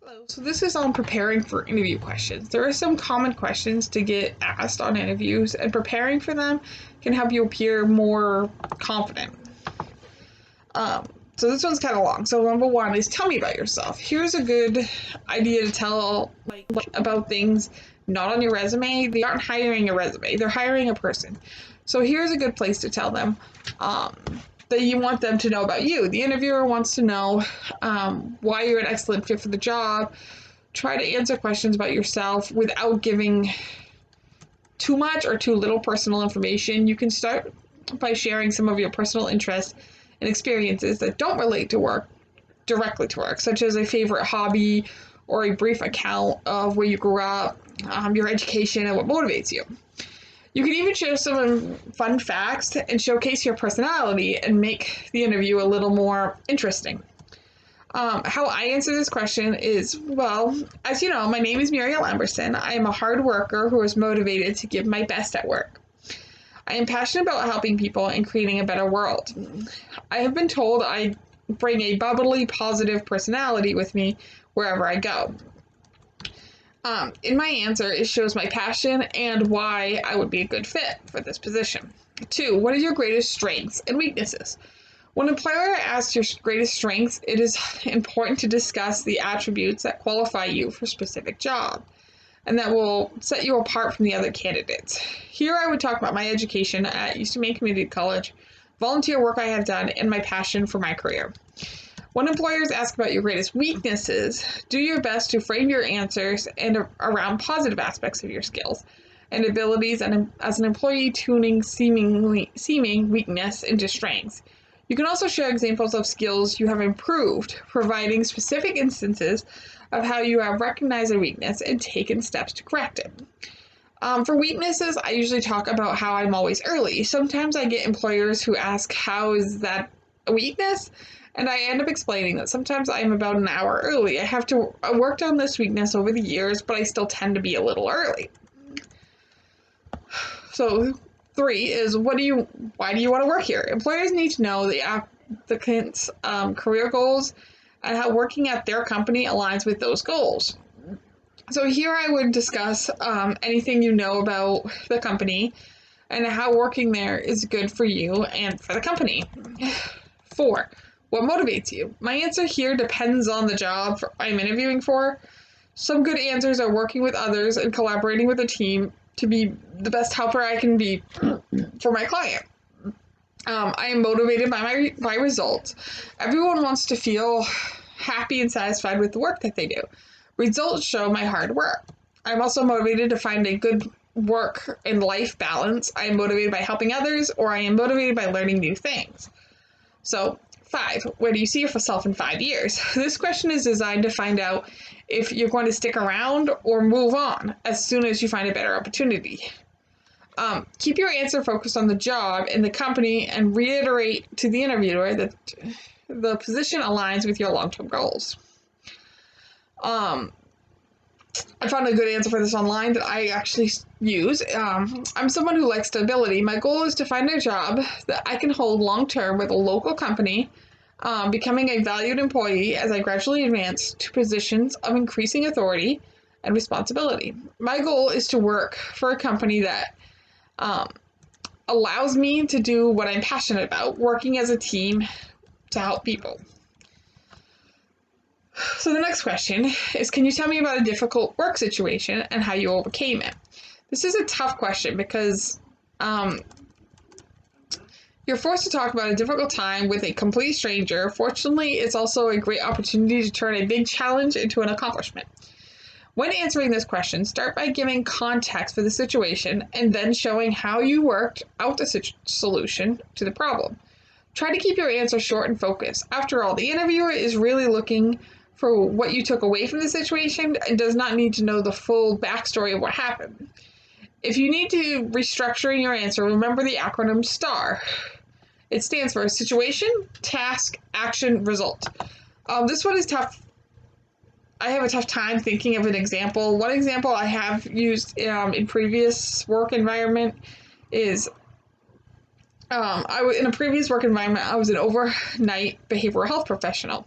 Hello. So this is on preparing for interview questions. There are some common questions to get asked on interviews, and preparing for them can help you appear more confident. So this one's kind of long. So number one is tell me about yourself. Here's a good idea to tell about things not on your resume. They aren't hiring a resume. They're hiring a person. So here's a good place to tell them um, that you want them to know about you. The interviewer wants to know why you're an excellent fit for the job. Try to answer questions about yourself without giving too much or too little personal information. You can start by sharing some of your personal interests and experiences that don't relate to work directly to work, such as a favorite hobby or a brief account of where you grew up, your education, and what motivates you. You can even share some fun facts and showcase your personality and make the interview a little more interesting. How I answer this question is, well, as you know, my name is Muriel Emerson. I am a hard worker who is motivated to give my best at work. I am passionate about helping people and creating a better world. I have been told I bring a bubbly, positive personality with me wherever I go. In my answer, it shows my passion and why I would be a good fit for this position. 2, what are your greatest strengths and weaknesses? When an employer asks your greatest strengths, it is important to discuss the attributes that qualify you for a specific job and that will set you apart from the other candidates. Here I would talk about my education at Eastern Maine Community College, volunteer work I have done, and my passion for my career. When employers ask about your greatest weaknesses, do your best to frame your answers and around positive aspects of your skills and abilities, and as an employee tuning seeming weakness into strengths. You can also share examples of skills you have improved, providing specific instances of how you have recognized a weakness and taken steps to correct it. For weaknesses, I usually talk about how I'm always early. Sometimes I get employers who ask, how is that a weakness? And I end up explaining that sometimes I'm about an hour early. I worked on this weakness over the years, but I still tend to be a little early. So 3 is why do you want to work here? Employers need to know the applicant's career goals and how working at their company aligns with those goals. So here I would discuss anything you know about the company and how working there is good for you and for the company. 4, what motivates you? My answer here depends on the job I'm interviewing for. Some good answers are working with others and collaborating with a team to be the best helper I can be for my client. I am motivated by my results. Everyone wants to feel happy and satisfied with the work that they do. Results show my hard work. I'm also motivated to find a good work and life balance. I am motivated by helping others, or I am motivated by learning new things. So 5, where do you see yourself in 5 years? This question is designed to find out if you're going to stick around or move on as soon as you find a better opportunity. Keep your answer focused on the job and the company and reiterate to the interviewer that the position aligns with your long-term goals. I found a good answer for this online that I actually use. I'm someone who likes stability. My goal is to find a job that I can hold long-term with a local company, becoming a valued employee as I gradually advance to positions of increasing authority and responsibility. My goal is to work for a company that allows me to do what I'm passionate about, working as a team to help people. So the next question is, can you tell me about a difficult work situation and how you overcame it? This is a tough question because you're forced to talk about a difficult time with a complete stranger. Fortunately, it's also a great opportunity to turn a big challenge into an accomplishment. When answering this question, start by giving context for the situation and then showing how you worked out the solution to the problem. Try to keep your answer short and focused. After all, the interviewer is really looking for what you took away from the situation and does not need to know the full backstory of what happened. If you need to restructure your answer, remember the acronym STAR. It stands for Situation, Task, Action, Result. This one is tough. I have a tough time thinking of an example. One example I have used in previous work environment is in a previous work environment, I was an overnight behavioral health professional.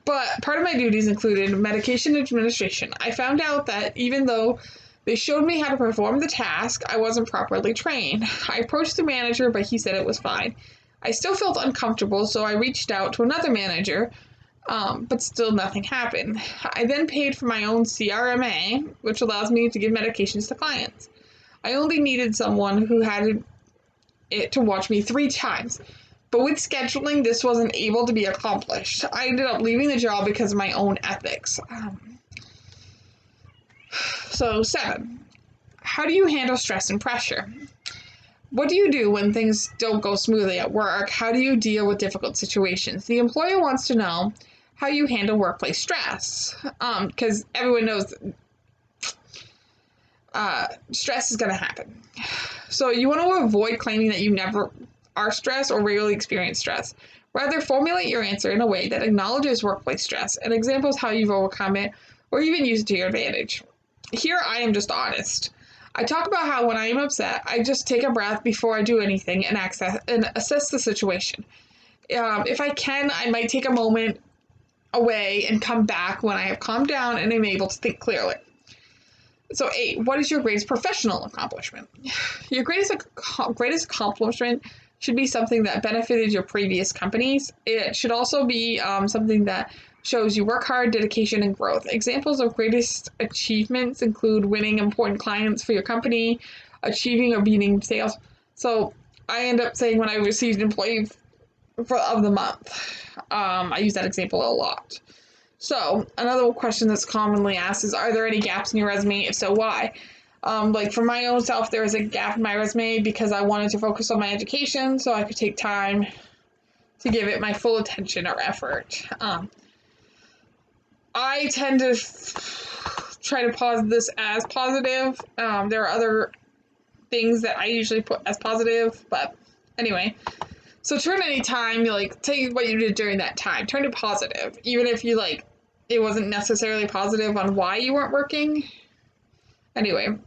But part of my duties included medication administration. I found out that even though they showed me how to perform the task, I wasn't properly trained. I approached the manager, but he said it was fine. I still felt uncomfortable, so I reached out to another manager, but still nothing happened. I then paid for my own CRMA, which allows me to give medications to clients. I only needed someone who had it to watch me 3 times. But with scheduling, this wasn't able to be accomplished. I ended up leaving the job because of my own ethics. So, 7. How do you handle stress and pressure? What do you do when things don't go smoothly at work? How do you deal with difficult situations? The employer wants to know how you handle workplace stress, because everyone knows stress is going to happen. So you want to avoid claiming that you never are stressed or rarely experience stress. Rather, formulate your answer in a way that acknowledges workplace stress and examples how you've overcome it or even used it to your advantage. Here, I am just honest. I talk about how when I am upset, I just take a breath before I do anything and assess the situation. If I can, I might take a moment away and come back when I have calmed down and am able to think clearly. So 8, what is your greatest professional accomplishment? Your greatest accomplishment should be something that benefited your previous companies. It should also be something that shows you work hard, dedication, and growth. Examples of greatest achievements include winning important clients for your company, achieving or beating sales. So I end up saying when I received Employee of the Month. I use that example a lot. So, another question that's commonly asked is, are there any gaps in your resume? If so, why? Like for my own self, there is a gap in my resume because I wanted to focus on my education so I could take time to give it my full attention or effort. I tend to try to pause this as positive. There are other things that I usually put as positive, but anyway. So turn any time, take what you did during that time, turn it positive, even if it wasn't necessarily positive on why you weren't working. Anyway,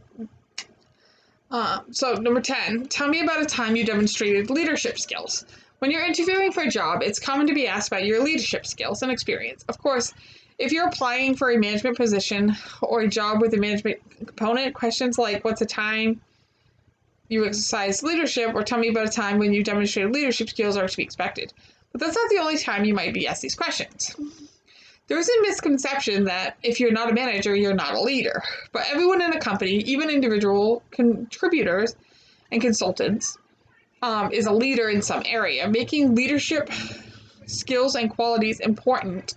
so number 10, tell me about a time you demonstrated leadership skills. When you're interviewing for a job, it's common to be asked about your leadership skills and experience. Of course, if you're applying for a management position or a job with a management component, questions like what's a time you exercise leadership or tell me about a time when you demonstrated leadership skills are to be expected. But that's not the only time you might be asked these questions. There is a misconception that if you're not a manager, you're not a leader. But everyone in a company, even individual contributors and consultants, is a leader in some area, making leadership skills and qualities important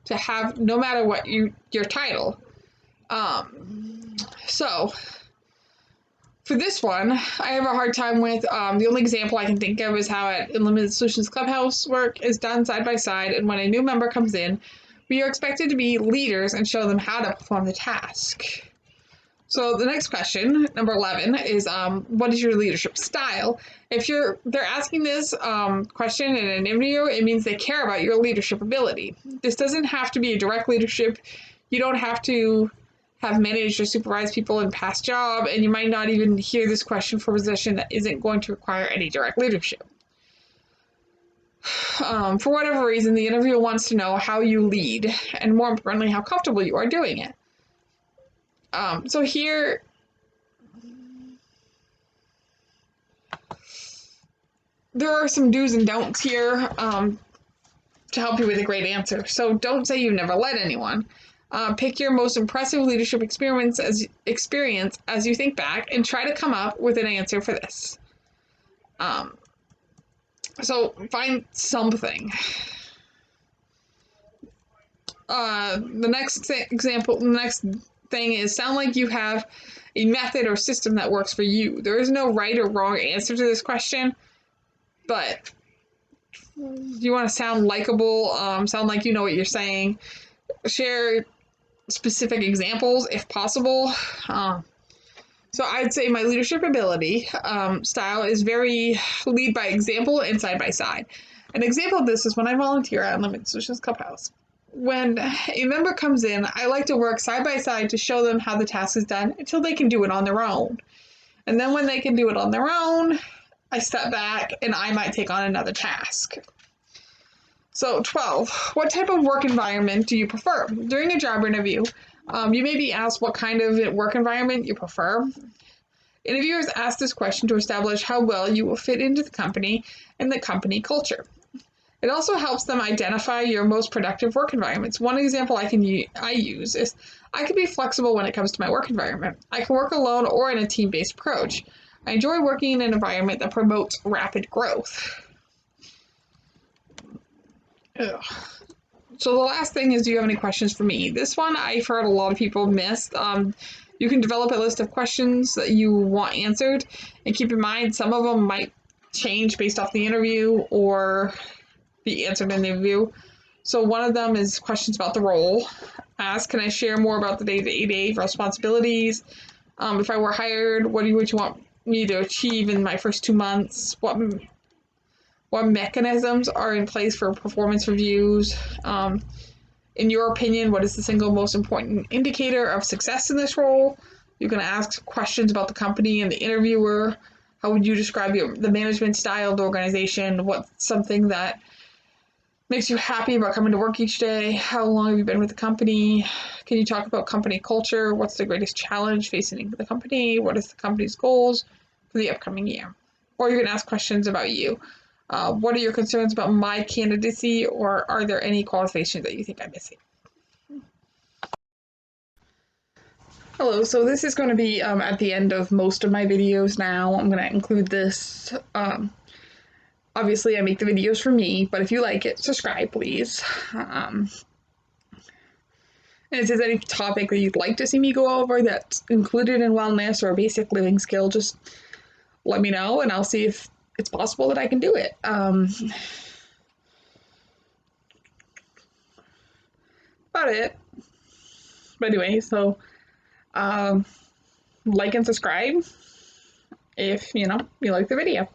to have no matter what your title. So for this one, I have a hard time with, the only example I can think of is how at Unlimited Solutions Clubhouse work is done side by side, and when a new member comes in, we are expected to be leaders and show them how to perform the task. So the next question, number 11, is what is your leadership style? If they're asking this question in an interview, it means they care about your leadership ability. This doesn't have to be a direct leadership. You don't have to have managed or supervised people in past job, and you might not even hear this question for a position that isn't going to require any direct leadership. For whatever reason, the interviewer wants to know how you lead, and more importantly, how comfortable you are doing it. So here, there are some do's and don'ts here to help you with a great answer. So don't say you've never led anyone. Pick your most impressive leadership experience as you think back and try to come up with an answer for this. So find something. The next thing is sound like you have a method or system that works for you. There is no right or wrong answer to this question, but you want to sound likable, sound like you know what you're saying. Share specific examples if possible. So I'd say my leadership ability style is very lead by example and side by side. An example of this is when I volunteer at Unlimited Solutions Clubhouse. When a member comes in, I like to work side by side to show them how the task is done until they can do it on their own. And then when they can do it on their own, I step back and I might take on another task. So 12, what type of work environment do you prefer? During a job interview, you may be asked what kind of work environment you prefer. Interviewers ask this question to establish how well you will fit into the company and the company culture. It also helps them identify your most productive work environments. One example I use is I can be flexible when it comes to my work environment. I can work alone or in a team-based approach. I enjoy working in an environment that promotes rapid growth. Ugh. So the last thing is, do you have any questions for me? This one I've heard a lot of people missed. You can develop a list of questions that you want answered, and keep in mind some of them might change based off the interview or be answered in the interview. So one of them is questions about the role. Ask, can I share more about the day-to-day responsibilities? If I were hired, would you want me to achieve in my first 2 months? What mechanisms are in place for performance reviews? In your opinion, what is the single most important indicator of success in this role? You can ask questions about the company and the interviewer. How would you describe the management style of the organization? What's something that makes you happy about coming to work each day? How long have you been with the company? Can you talk about company culture? What's the greatest challenge facing the company? What is the company's goals for the upcoming year? Or you can ask questions about you. What are your concerns about my candidacy, or are there any qualifications that you think I'm missing? Hello, so this is going to be at the end of most of my videos now. I'm going to include this. Obviously, I make the videos for me, but if you like it, subscribe, please. And if there's any topic that you'd like to see me go over that's included in wellness or a basic living skill, just let me know, and I'll see if it's possible that I can do it. About it. But anyway, so like and subscribe if you like the video.